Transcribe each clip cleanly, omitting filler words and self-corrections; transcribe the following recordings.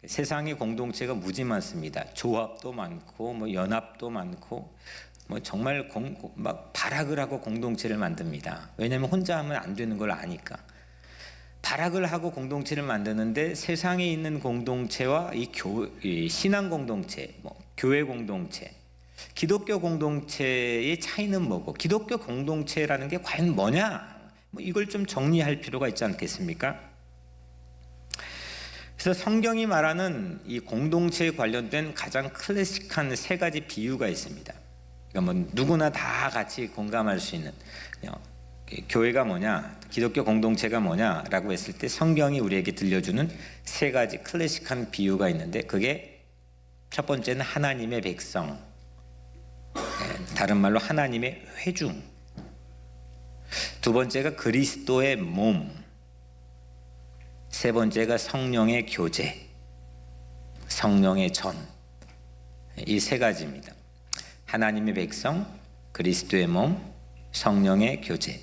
세상의 공동체가 무지 많습니다. 조합도 많고 뭐 연합도 많고 뭐 정말 막 발악을 하고 공동체를 만듭니다. 왜냐하면 혼자 하면 안 되는 걸 아니까. 발악을 하고 공동체를 만드는데 세상에 있는 공동체와 이 신앙 공동체, 뭐 교회 공동체, 기독교 공동체의 차이는 뭐고, 기독교 공동체라는 게 과연 뭐냐? 뭐 이걸 좀 정리할 필요가 있지 않겠습니까? 그래서 성경이 말하는 이 공동체에 관련된 가장 클래식한 세 가지 비유가 있습니다. 그러니까 뭐 누구나 다 같이 공감할 수 있는, 교회가 뭐냐, 기독교 공동체가 뭐냐라고 했을 때 성경이 우리에게 들려주는 세 가지 클래식한 비유가 있는데, 그게 첫 번째는 하나님의 백성, 다른 말로 하나님의 회중, 두 번째가 그리스도의 몸, 세 번째가 성령의 교제, 성령의 전. 이 세 가지입니다. 하나님의 백성, 그리스도의 몸, 성령의 교제.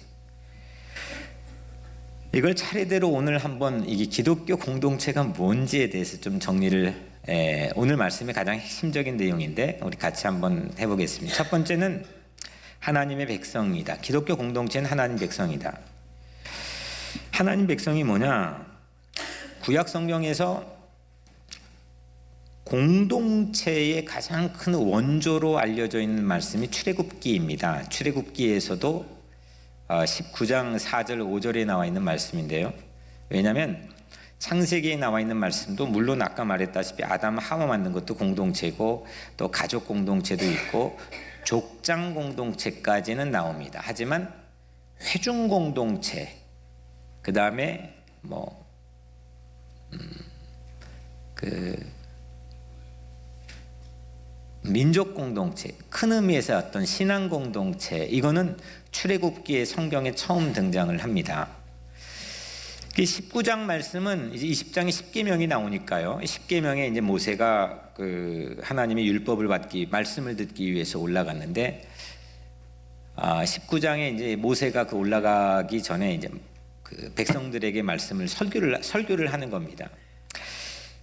이걸 차례대로 오늘 한번 이게 기독교 공동체가 뭔지에 대해서 좀 정리를, 오늘 말씀의 가장 핵심적인 내용인데 우리 같이 한번 해보겠습니다. 첫 번째는 하나님의 백성이다. 기독교 공동체는 하나님 백성이다. 하나님 백성이 뭐냐? 구약 성경에서 공동체의 가장 큰 원조로 알려져 있는 말씀이 출애굽기입니다. 출애굽기에서도 19장 4절 5절에 나와 있는 말씀인데요. 왜냐하면 창세기에 나와 있는 말씀도 물론 아까 말했다시피 아담 하와 만든 것도 공동체고 또 가족 공동체도 있고 족장 공동체까지는 나옵니다. 하지만 회중 공동체, 그 다음에 민족 공동체, 큰 의미에서 어떤 신앙 공동체, 이거는 출애굽기의 성경에 처음 등장을 합니다. 19장 말씀은 이제 20장에 10계명이 나오니까요. 10계명에 이제 모세가 하나님의 율법을 받기, 말씀을 듣기 위해서 올라갔는데, 19장에 이제 모세가 올라가기 전에 이제 백성들에게 말씀을 설교를 하는 겁니다.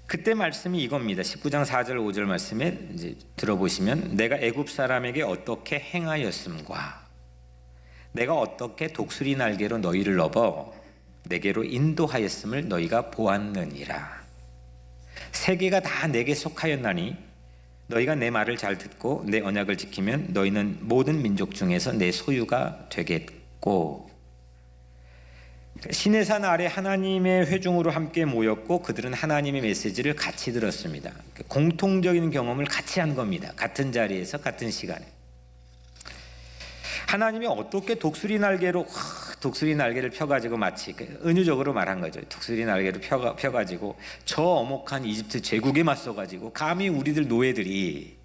그때 말씀이 이겁니다. 19장 4절 5절 말씀에 이제 들어보시면, 내가 애굽 사람에게 어떻게 행하였음과 내가 어떻게 독수리 날개로 너희를 넘어 내게로 인도하였음을 너희가 보았느니라. 세계가 다 내게 속하였나니 너희가 내 말을 잘 듣고 내 언약을 지키면 너희는 모든 민족 중에서 내 소유가 되겠고. 시내산 아래 하나님의 회중으로 함께 모였고 그들은 하나님의 메시지를 같이 들었습니다. 공통적인 경험을 같이 한 겁니다. 같은 자리에서 같은 시간에. 하나님이 어떻게 독수리 날개를 펴가지고, 마치 은유적으로 말한 거죠. 독수리 날개를 펴가지고 저 어목한 이집트 제국에 맞서가지고 감히 우리들 노예들이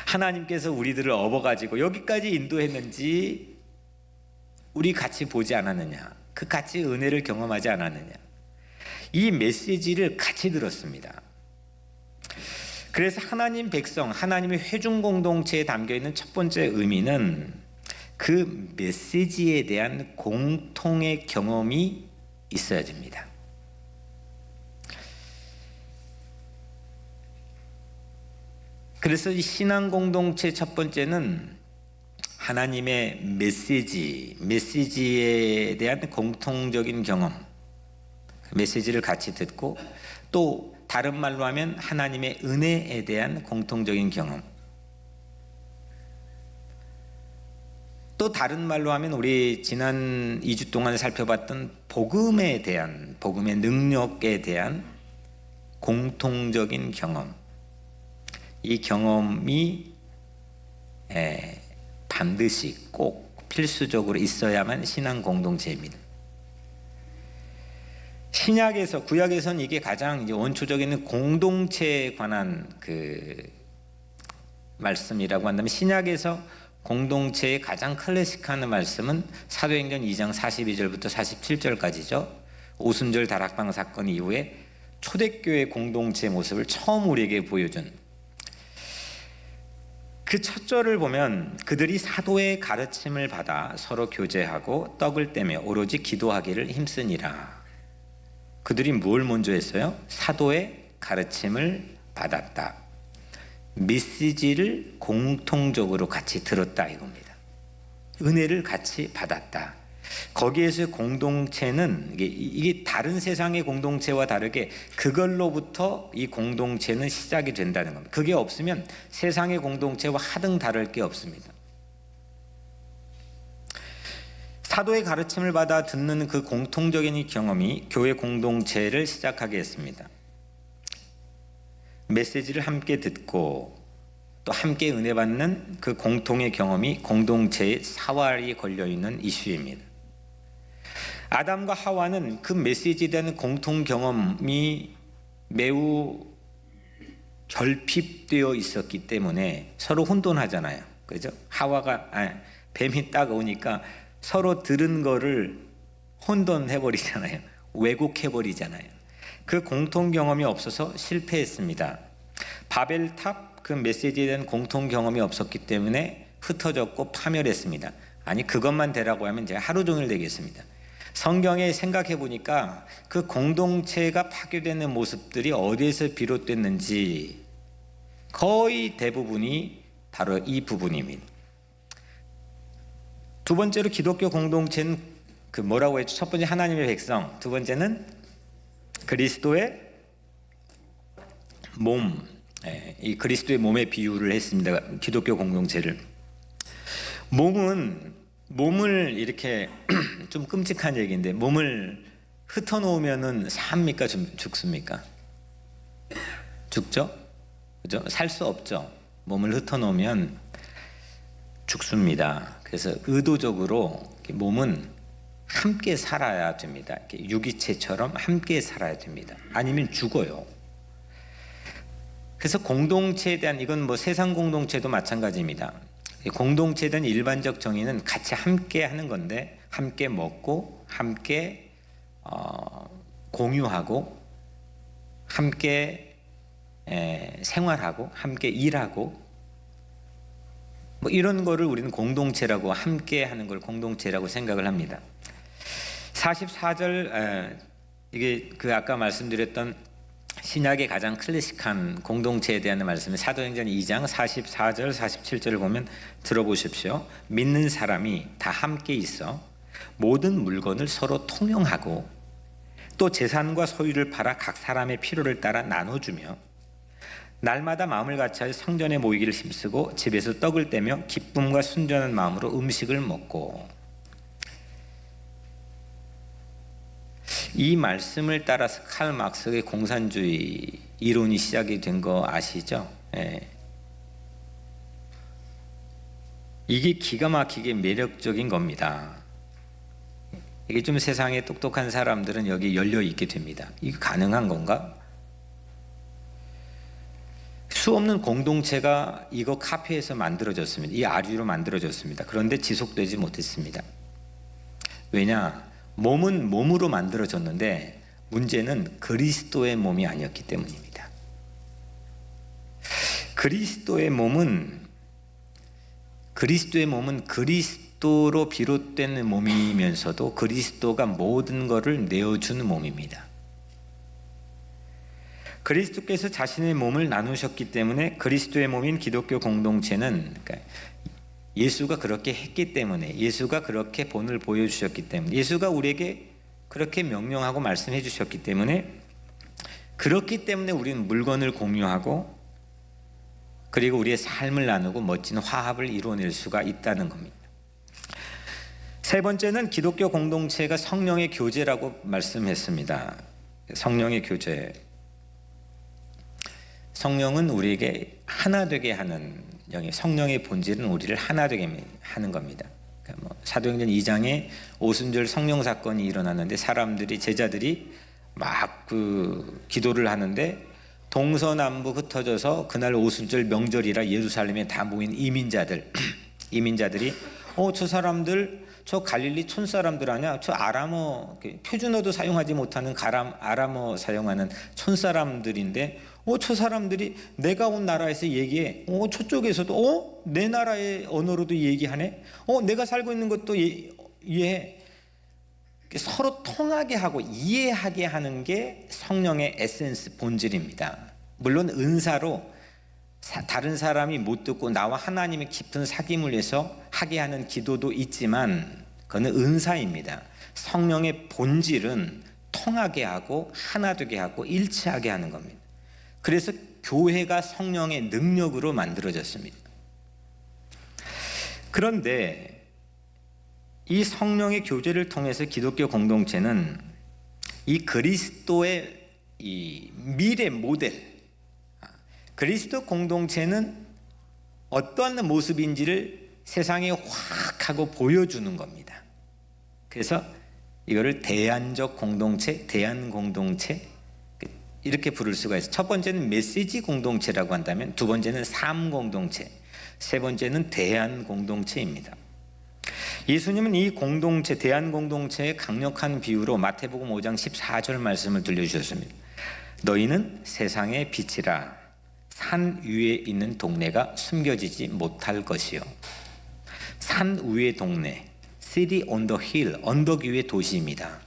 하나님께서 우리들을 업어가지고 여기까지 인도했는지 우리 같이 보지 않았느냐, 그 같이 은혜를 경험하지 않았느냐, 이 메시지를 같이 들었습니다. 그래서 하나님 백성, 하나님의 회중 공동체에 담겨있는 첫 번째 의미는 그 메시지에 대한 공통의 경험이 있어야 됩니다. 그래서 이 신앙 공동체 첫 번째는 하나님의 메시지에 대한 공통적인 경험, 메시지를 같이 듣고, 또 다른 말로 하면 하나님의 은혜에 대한 공통적인 경험, 또 다른 말로 하면 우리 지난 2주 동안 살펴봤던 복음에 대한, 복음의 능력에 대한 공통적인 경험, 이 경험이 반드시 꼭 필수적으로 있어야만 신앙 공동체입니다. 신약에서, 구약에서는 이게 가장 이제 원초적인 공동체에 관한 말씀이라고 한다면, 신약에서 공동체의 가장 클래식한 말씀은 사도행전 2장 42절부터 47절까지죠. 오순절 다락방 사건 이후에 초대교회 공동체 모습을 처음 우리에게 보여준 그 첫 절을 보면, 그들이 사도의 가르침을 받아 서로 교제하고 떡을 떼며 오로지 기도하기를 힘쓰니라. 그들이 뭘 먼저 했어요? 사도의 가르침을 받았다. 메시지를 공통적으로 같이 들었다 이겁니다. 은혜를 같이 받았다. 거기에서 공동체는 이게 다른 세상의 공동체와 다르게 그걸로부터 이 공동체는 시작이 된다는 겁니다. 그게 없으면 세상의 공동체와 하등 다를 게 없습니다. 사도의 가르침을 받아 듣는 그 공통적인 경험이 교회 공동체를 시작하게 했습니다. 메시지를 함께 듣고 또 함께 은혜 받는 그 공통의 경험이 공동체의 사활이 걸려있는 이슈입니다. 아담과 하와는 그 메시지에 대한 공통 경험이 매우 결핍되어 있었기 때문에 서로 혼돈하잖아요. 그죠? 뱀이 딱 오니까 서로 들은 거를 혼돈해버리잖아요. 왜곡해버리잖아요. 그 공통 경험이 없어서 실패했습니다. 바벨탑 그 메시지에 대한 공통 경험이 없었기 때문에 흩어졌고 파멸했습니다. 아니 그것만 되라고 하면 제가 하루 종일 되겠습니다. 성경에 생각해 보니까 그 공동체가 파괴되는 모습들이 어디에서 비롯됐는지 거의 대부분이 바로 이 부분입니다. 두 번째로 기독교 공동체는 그 뭐라고 했죠? 첫 번째 하나님의 백성, 두 번째는 그리스도의 몸, 이 그리스도의 몸의 비유를 했습니다. 기독교 공동체를. 몸을 이렇게 좀 끔찍한 얘기인데 몸을 흩어놓으면은 삽니까 죽습니까? 죽죠? 그죠? 살 수 없죠. 몸을 흩어놓으면 죽습니다. 그래서 의도적으로 몸은 함께 살아야 됩니다. 유기체처럼 함께 살아야 됩니다. 아니면 죽어요. 그래서 공동체에 대한 이건 뭐 세상 공동체도 마찬가지입니다. 공동체에 대한 일반적 정의는 같이 함께 하는 건데 함께 먹고 함께 공유하고 함께 생활하고 함께 일하고 뭐 이런 거를 우리는 공동체라고 함께 하는 걸 공동체라고 생각을 합니다. 44절 이게 그 아까 말씀드렸던 신약의 가장 클래식한 공동체에 대한 말씀은 사도행전 2장 44절 47절을 보면 들어보십시오. 믿는 사람이 다 함께 있어 모든 물건을 서로 통용하고 또 재산과 소유를 팔아 각 사람의 필요를 따라 나눠주며 날마다 마음을 같이하여 성전에 모이기를 힘쓰고 집에서 떡을 떼며 기쁨과 순전한 마음으로 음식을 먹고. 이 말씀을 따라서 칼 막스의 공산주의 이론이 시작이 된 거 아시죠? 이게 기가 막히게 매력적인 겁니다. 이게 좀 세상에 똑똑한 사람들은 여기 열려 있게 됩니다. 이게 가능한 건가? 수없는 공동체가 이거 카피해서 만들어졌습니다. 이 아류로 만들어졌습니다. 그런데 지속되지 못했습니다. 왜냐? 몸은 몸으로 만들어졌는데 문제는 그리스도의 몸이 아니었기 때문입니다. 그리스도의 몸은 그리스도로 비롯된 몸이면서도 그리스도가 모든 것을 내어주는 몸입니다. 그리스도께서 자신의 몸을 나누셨기 때문에 그리스도의 몸인 기독교 공동체는 예수가 그렇게 했기 때문에 예수가 그렇게 본을 보여주셨기 때문에 예수가 우리에게 그렇게 명령하고 말씀해 주셨기 때문에 그렇기 때문에 우리는 물건을 공유하고 그리고 우리의 삶을 나누고 멋진 화합을 이루어낼 수가 있다는 겁니다. 세 번째는 기독교 공동체가 성령의 교제라고 말씀했습니다. 성령의 교제. 성령은 우리에게 하나 되게 하는 영이 성령의 본질은 우리를 하나 되게 하는 겁니다. 그러니까 사도행전 2장에 오순절 성령 사건이 일어났는데 제자들이 막 그 기도를 하는데 동서남북 흩어져서 그날 오순절 명절이라 예루살렘에 다 모인 이민자들이 저 사람들 저 갈릴리 촌 사람들 아니야? 저 아람어 표준어도 사용하지 못하는 아람어 사용하는 촌 사람들인데 저 사람들이 내가 온 나라에서 얘기해. 저쪽에서도 내 나라의 언어로도 얘기하네. 내가 살고 있는 것도 이해해. 서로 통하게 하고 이해하게 하는 게 성령의 에센스, 본질입니다. 물론 은사로 다른 사람이 못 듣고 나와 하나님의 깊은 사귐을 위해서 하게 하는 기도도 있지만 그건 은사입니다. 성령의 본질은 통하게 하고 하나 되게 하고 일치하게 하는 겁니다. 그래서 교회가 성령의 능력으로 만들어졌습니다. 그런데 이 성령의 교제를 통해서 기독교 공동체는 이 그리스도의 이 미래 모델, 그리스도 공동체는 어떠한 모습인지를 세상에 확 하고 보여주는 겁니다. 그래서 이거를 대안적 공동체, 대안 공동체 이렇게 부를 수가 있어요. 첫 번째는 메시지 공동체라고 한다면, 두 번째는 삶 공동체, 세 번째는 대안 공동체입니다. 예수님은 이 공동체, 대안 공동체의 강력한 비유로 마태복음 5장 14절 말씀을 들려주셨습니다. 너희는 세상의 빛이라. 산 위에 있는 동네가 숨겨지지 못할 것이요. 산 위의 동네, City on the Hill, 언덕 위의 도시입니다.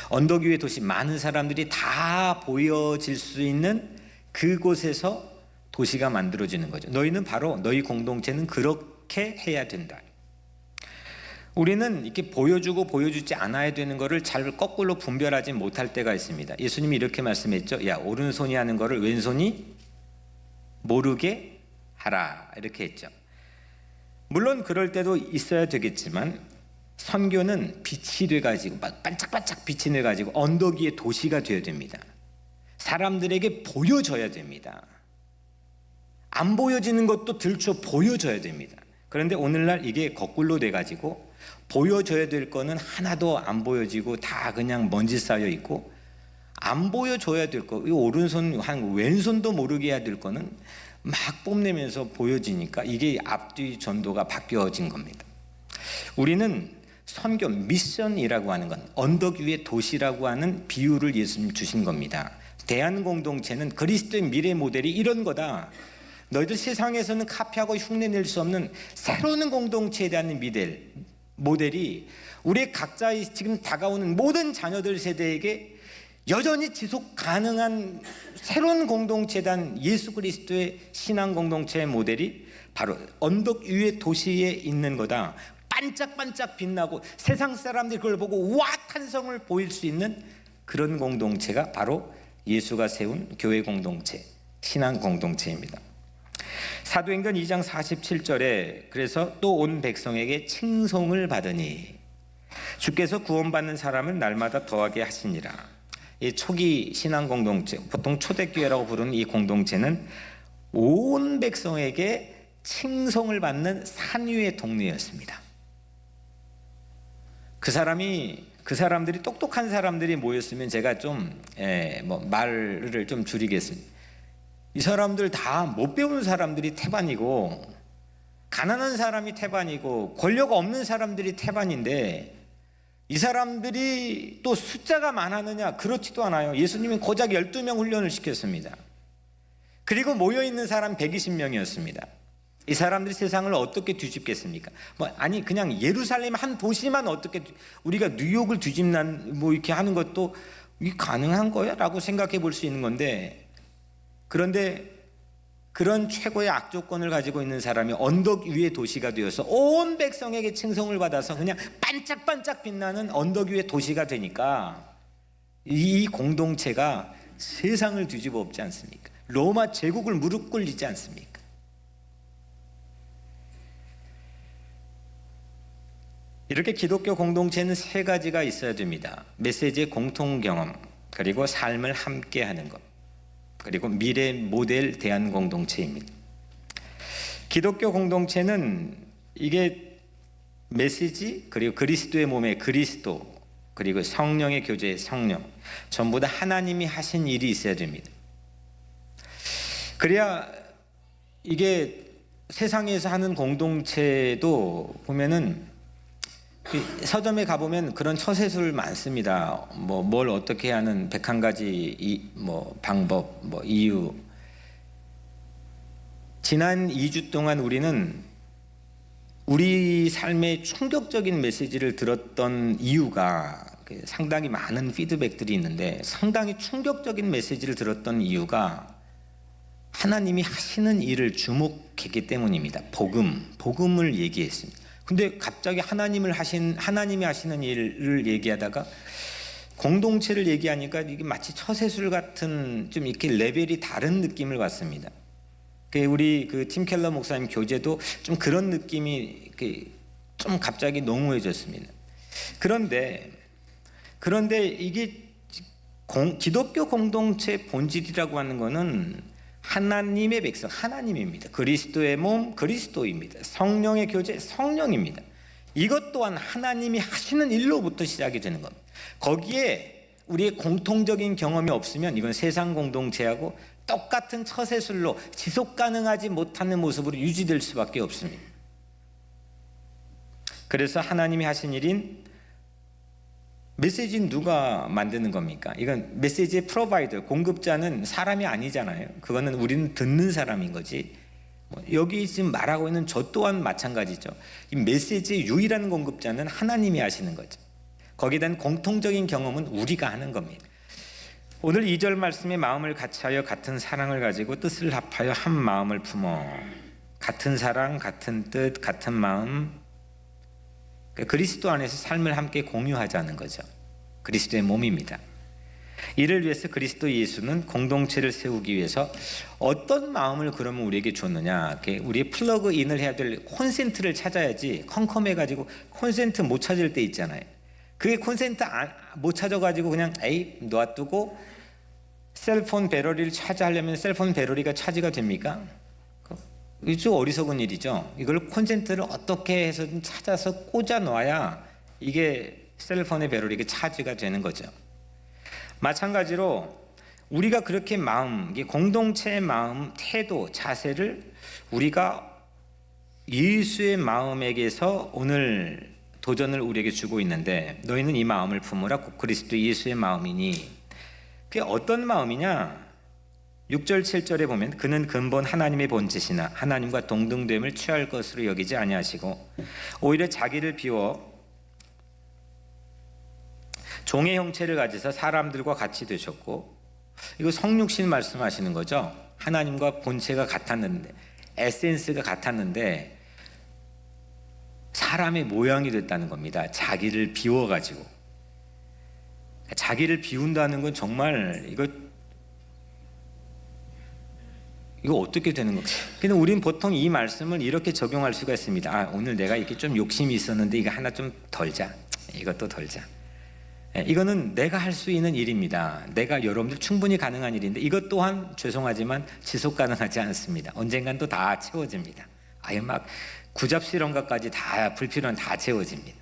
언덕 위의 도시, 많은 사람들이 다 보여질 수 있는 그곳에서 도시가 만들어지는 거죠. 너희는 바로, 너희 공동체는 그렇게 해야 된다. 우리는 이렇게 보여주고 보여주지 않아야 되는 것을 잘 거꾸로 분별하지 못할 때가 있습니다. 예수님이 이렇게 말씀했죠. 야, 오른손이 하는 것을 왼손이 모르게 하라, 이렇게 했죠. 물론 그럴 때도 있어야 되겠지만 선교는 빛이 돼가지고 막 반짝반짝 빛이 돼가지고 언덕 위의 도시가 되어야 됩니다. 사람들에게 보여져야 됩니다. 안 보여지는 것도 들춰 보여져야 됩니다. 그런데 오늘날 이게 거꾸로 돼가지고 보여줘야 될 거는 하나도 안 보여지고 다 그냥 먼지 쌓여 있고, 안 보여줘야 될 거, 이 오른손 한 왼손도 모르게 해야 될 거는 막 뽐내면서 보여지니까 이게 앞뒤 전도가 바뀌어진 겁니다. 우리는 선교 미션이라고 하는 건 언덕 위의 도시라고 하는 비유를 예수님 주신 겁니다. 대한 공동체는 그리스도의 미래 모델이 이런 거다. 너희들 세상에서는 카피하고 흉내낼 수 없는 새로운 공동체에 대한 모델이 우리 각자의 지금 다가오는 모든 자녀들 세대에게 여전히 지속 가능한 새로운 공동체에 대한 예수 그리스도의 신앙 공동체의 모델이 바로 언덕 위의 도시에 있는 거다. 반짝반짝 빛나고 세상 사람들이 그걸 보고 와 탄성을 보일 수 있는 그런 공동체가 바로 예수가 세운 교회 공동체, 신앙 공동체입니다. 사도행전 2장 47절에 그래서 또 온 백성에게 칭송을 받으니 주께서 구원받는 사람은 날마다 더하게 하시니라. 이 초기 신앙 공동체, 보통 초대교회라고 부르는 이 공동체는 온 백성에게 칭송을 받는 산 위의 동네였습니다. 그 사람들이 똑똑한 사람들이 모였으면 제가 좀 말을 좀 줄이겠습니다. 이 사람들 다 못 배운 사람들이 태반이고 가난한 사람이 태반이고 권력 없는 사람들이 태반인데 이 사람들이 또 숫자가 많았느냐? 그렇지도 않아요. 예수님이 고작 12명 훈련을 시켰습니다. 그리고 모여있는 사람 120명이었습니다. 이 사람들이 세상을 어떻게 뒤집겠습니까? 아니 그냥 예루살렘 한 도시만 어떻게 우리가 뉴욕을 뒤집는 이렇게 하는 것도 이게 가능한 거야? 라고 생각해 볼 수 있는 건데, 그런데 그런 최고의 악조건을 가지고 있는 사람이 언덕 위의 도시가 되어서 온 백성에게 칭송을 받아서 그냥 반짝반짝 빛나는 언덕 위의 도시가 되니까 이 공동체가 세상을 뒤집어 엎지 않습니까? 로마 제국을 무릎 꿇리지 않습니까? 이렇게 기독교 공동체는 세 가지가 있어야 됩니다. 메시지의 공통 경험, 그리고 삶을 함께 하는 것, 그리고 미래 모델 대안 공동체입니다. 기독교 공동체는 이게 메시지, 그리고 그리스도의 몸의 그리스도, 그리고 성령의 교제의 성령, 전부 다 하나님이 하신 일이 있어야 됩니다. 그래야 이게 세상에서 하는 공동체도 보면은 서점에 가보면 그런 처세술 많습니다. 뭘 어떻게 하는 101가지 방법, 이유. 지난 2주 동안 우리는 우리 삶에 충격적인 메시지를 들었던 이유가 상당히 많은 피드백들이 있는데 상당히 충격적인 메시지를 들었던 이유가 하나님이 하시는 일을 주목했기 때문입니다. 복음을 얘기했습니다. 근데 갑자기 하나님이 하시는 일을 얘기하다가 공동체를 얘기하니까 이게 마치 처세술 같은 좀 이렇게 레벨이 다른 느낌을 받습니다. 우리 팀 켈러 목사님 교재도 좀 그런 느낌이 좀 갑자기 농후해졌습니다. 그런데 이게 기독교 공동체 본질이라고 하는 것은 하나님의 백성, 하나님입니다. 그리스도의 몸, 그리스도입니다. 성령의 교제, 성령입니다. 이것 또한 하나님이 하시는 일로부터 시작이 되는 겁니다. 거기에 우리의 공통적인 경험이 없으면 이건 세상 공동체하고 똑같은 처세술로 지속 가능하지 못하는 모습으로 유지될 수밖에 없습니다. 그래서 하나님이 하신 일인 메시지는 누가 만드는 겁니까? 이건 메시지의 프로바이더, 공급자는 사람이 아니잖아요. 그거는 우리는 듣는 사람인 거지. 여기 지금 말하고 있는 저 또한 마찬가지죠. 이 메시지의 유일한 공급자는 하나님이 하시는 거죠. 거기에 대한 공통적인 경험은 우리가 하는 겁니다. 오늘 2절 말씀에 마음을 같이하여 같은 사랑을 가지고 뜻을 합하여 한 마음을 품어. 같은 사랑, 같은 뜻, 같은 마음. 그리스도 안에서 삶을 함께 공유하자는 거죠. 그리스도의 몸입니다. 이를 위해서 그리스도 예수는 공동체를 세우기 위해서 어떤 마음을 그러면 우리에게 줬느냐. 우리 플러그인을 해야 될 콘센트를 찾아야지. 컴컴해가지고 콘센트 못 찾을 때 있잖아요. 그게 콘센트 못 찾아가지고 그냥 놔두고 셀폰 배터리를 차지하려면 셀폰 배터리가 차지가 됩니까? 이게 좀 어리석은 일이죠. 이걸 콘센트를 어떻게 해서든 찾아서 꽂아 놔야 이게 셀폰의 배터리가 차지가 되는 거죠. 마찬가지로 우리가 그렇게 공동체의 마음, 태도, 자세를 우리가 예수의 마음에게서 오늘 도전을 우리에게 주고 있는데 너희는 이 마음을 품으라 곧 그리스도 예수의 마음이니 그게 어떤 마음이냐? 6절 7절에 보면 그는 근본 하나님의 본짓이나 하나님과 동등됨을 취할 것으로 여기지 아니하시고 오히려 자기를 비워 종의 형체를 가지사 사람들과 같이 되셨고 이거 성육신 말씀하시는 거죠. 하나님과 본체가 같았는데 에센스가 같았는데 사람의 모양이 됐다는 겁니다. 자기를 비워가지고. 자기를 비운다는 건 정말 이거 어떻게 되는 거예요? 근데 우리는 보통 이 말씀을 이렇게 적용할 수가 있습니다. 오늘 내가 이렇게 좀 욕심이 있었는데 이거 하나 좀 덜자. 이것도 덜자. 이거는 내가 할 수 있는 일입니다. 내가 여러분들 충분히 가능한 일인데 이것 또한 죄송하지만 지속 가능하지 않습니다. 언젠간 또 다 채워집니다. 아예 막 구잡실험가까지 다 불필요한 다 채워집니다.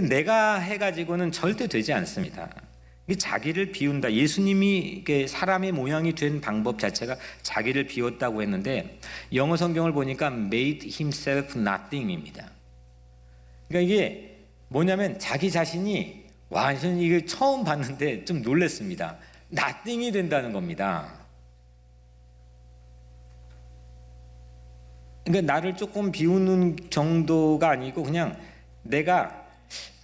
내가 해가지고는 절대 되지 않습니다. 자기를 비운다. 예수님이 사람의 모양이 된 방법 자체가 자기를 비웠다고 했는데 영어 성경을 보니까 made himself nothing입니다. 그러니까 이게 뭐냐면 자기 자신이 저는 이게 처음 봤는데 좀 놀랐습니다. nothing이 된다는 겁니다. 그러니까 나를 조금 비우는 정도가 아니고 그냥 내가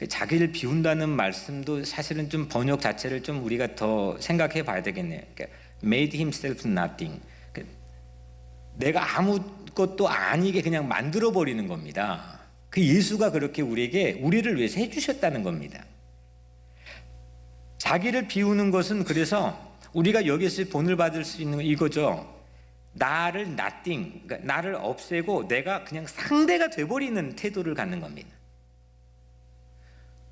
자기를 비운다는 말씀도 사실은 좀 번역 자체를 좀 우리가 더 생각해 봐야 되겠네요. 그러니까 made himself nothing. 내가 아무것도 아니게 그냥 만들어 버리는 겁니다. 그 예수가 그렇게 우리를 위해서 해주셨다는 겁니다. 자기를 비우는 것은 그래서 우리가 여기서 본을 받을 수 있는 이거죠. 나를 nothing, 그러니까 나를 없애고 내가 그냥 상대가 돼버리는 태도를 갖는 겁니다.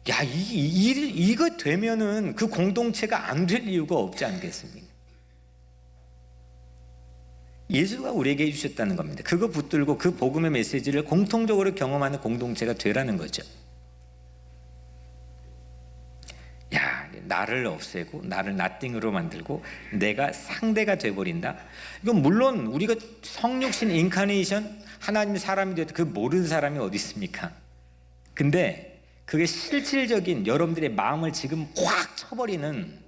이거 되면은 그 공동체가 안 될 이유가 없지 않겠습니까? 예수가 우리에게 해주셨다는 겁니다. 그거 붙들고 그 복음의 메시지를 공통적으로 경험하는 공동체가 되라는 거죠. 나를 없애고 나를 nothing으로 만들고 내가 상대가 돼버린다. 이건 물론 우리가 성육신 인카네이션 하나님이 사람이 되어도 그 모르는 사람이 어디 있습니까? 근데 그게 실질적인 여러분들의 마음을 지금 확 쳐버리는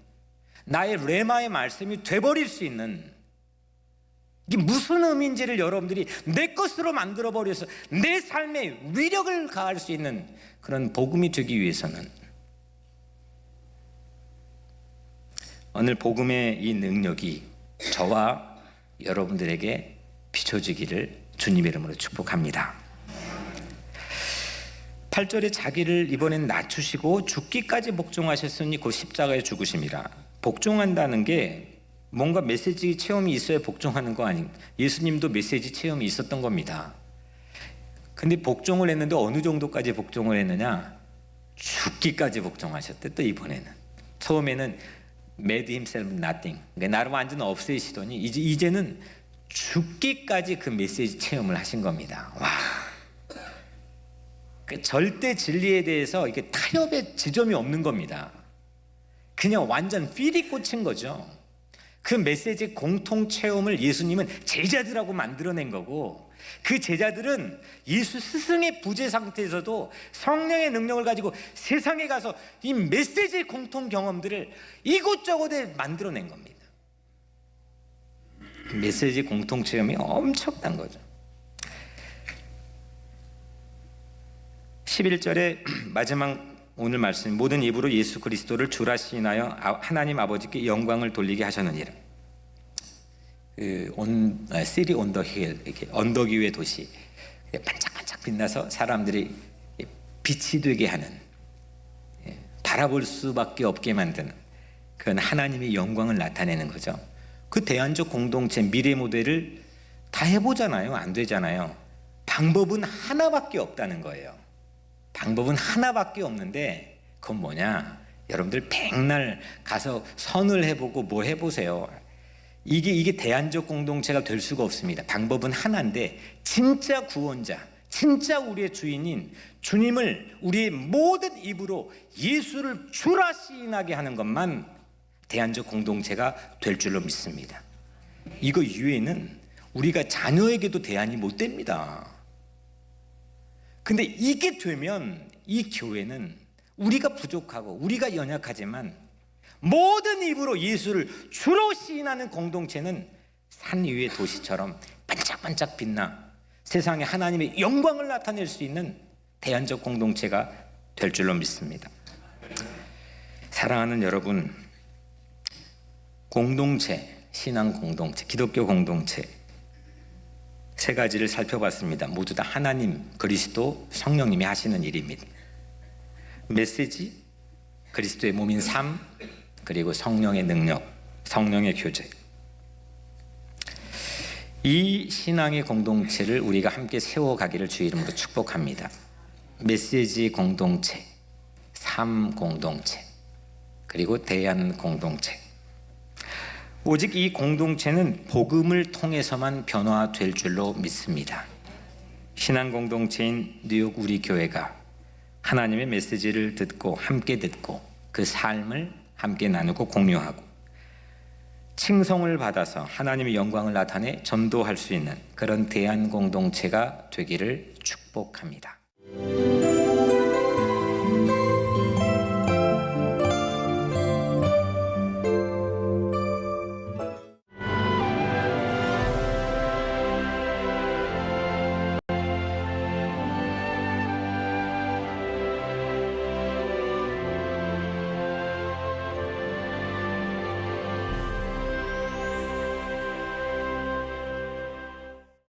나의 레마의 말씀이 돼버릴 수 있는 이게 무슨 의미인지를 여러분들이 내 것으로 만들어버려서 내 삶에 위력을 가할 수 있는 그런 복음이 되기 위해서는 오늘 복음의 이 능력이 저와 여러분들에게 비춰지기를 주님의 이름으로 축복합니다. 8절에 자기를 이번엔 낮추시고 죽기까지 복종하셨으니 곧 십자가에 죽으심이라. 복종한다는 게 뭔가 메시지 체험이 있어야 복종하는 거 아닌가? 예수님도 메시지 체험이 있었던 겁니다. 근데 복종을 했는데 어느 정도까지 복종을 했느냐? 죽기까지 복종하셨대. 또 이번에는 처음에는 made himself nothing, 그러니까 나를 완전 없애시더니 이제는 죽기까지 그 메시지 체험을 하신 겁니다. 와, 그 절대 진리에 대해서 이게 타협의 지점이 없는 겁니다. 그냥 완전 필이 꽂힌 거죠. 그 메시지 공통 체험을 예수님은 제자들하고 만들어낸 거고, 그 제자들은 예수 스승의 부재 상태에서도 성령의 능력을 가지고 세상에 가서 이 메시지 공통 경험들을 이곳저곳에 만들어낸 겁니다. 메시지 공통 체험이 엄청난 거죠. 11절에 마지막 오늘 말씀, 모든 입으로 예수 그리스도를 주라 시인하여 하나님 아버지께 영광을 돌리게 하셨느니라. 시리 온 더 힐, 이렇게 언덕 위의 도시, 반짝반짝 빛나서 사람들이 빛이 되게 하는, 바라볼 수밖에 없게 만드는 그건 하나님의 영광을 나타내는 거죠. 그 대안적 공동체 미래 모델을 다 해보잖아요. 안 되잖아요. 방법은 하나밖에 없다는 거예요. 방법은 하나밖에 없는데 그건 뭐냐? 여러분들 백날 가서 선을 해보고 뭐 해보세요. 이게 대안적 공동체가 될 수가 없습니다. 방법은 하나인데 진짜 구원자, 진짜 우리의 주인인 주님을 우리의 모든 입으로 예수를 주라 시인하게 하는 것만 대안적 공동체가 될 줄로 믿습니다. 이거 이외에는 우리가 자녀에게도 대안이 못 됩니다. 근데 이게 되면 이 교회는 우리가 부족하고 우리가 연약하지만 모든 입으로 예수를 주로 시인하는 공동체는 산 위의 도시처럼 반짝반짝 빛나 세상에 하나님의 영광을 나타낼 수 있는 대안적 공동체가 될 줄로 믿습니다. 사랑하는 여러분, 공동체, 신앙 공동체, 기독교 공동체 세 가지를 살펴봤습니다. 모두 다 하나님, 그리스도, 성령님이 하시는 일입니다. 메시지, 그리스도의 몸인 삶, 그리고 성령의 능력, 성령의 교제. 이 신앙의 공동체를 우리가 함께 세워가기를 주의 이름으로 축복합니다. 메시지 공동체, 삶 공동체, 그리고 대안 공동체. 오직 이 공동체는 복음을 통해서만 변화될 줄로 믿습니다. 신앙 공동체인 뉴욕 우리 교회가 하나님의 메시지를 듣고 함께 듣고 그 삶을 함께 나누고 공유하고 칭송을 받아서 하나님의 영광을 나타내 전도할 수 있는 그런 대안 공동체가 되기를 축복합니다.